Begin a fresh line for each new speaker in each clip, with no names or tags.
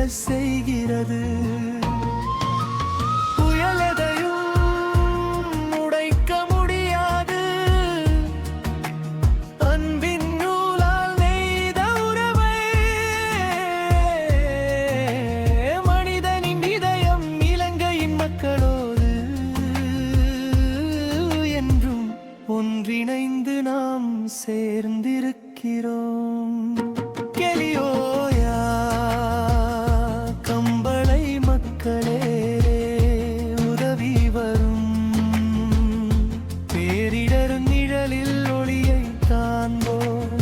செய்கிறது. ஒன்றிணைந்து நாம் சேர்ந்திருக்கிறோம். கெலியோயா கம்பளை மக்களே உதவி வரும். பேரிடர் நிழலில் ஒளியை காண்போம்.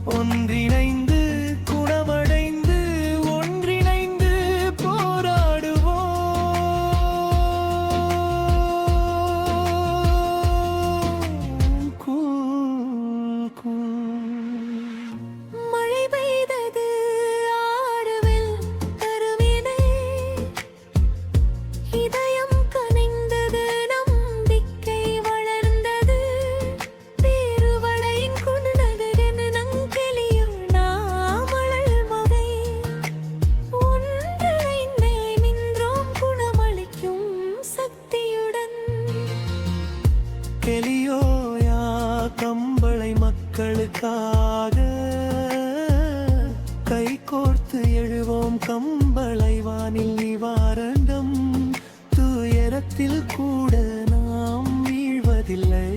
ஒன்றிணைந்து குணமடைந்து ஒன்றிணைந்து போராடுவோம்.
மழை பெய்தது ஆரவில் கருவினை, இதயம் கனிந்தது நம்பிக்கை வளர்ந்தது. பேருவளையின் கொண்டது என நங்கெளியும் நாமழல் மகை. ஒன்றிணைந்தே நின்றோம் குணமளிக்கும் சக்தியுடன்.
கெலியோயா கம்பளை மக்களுக்காக கைகோர்த்து எழுவோம். கம்பளை வானில் நிவாரணம். துயரத்தில் கூட நாம் வீழ்வதில்லை.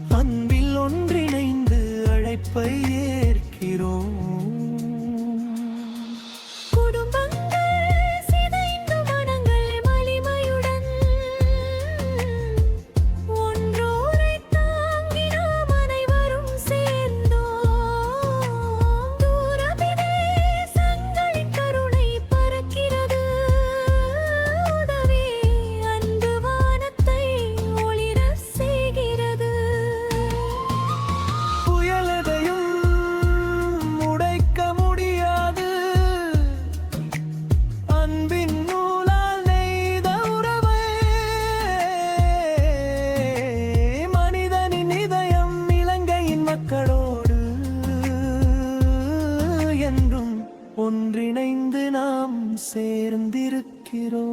அன்பில் ஒன்றிணைந்து அழைப்பை ஏற்கிறோம். ஒன்றிணைந்து நாம் சேர்ந்திருக்கிறோம்.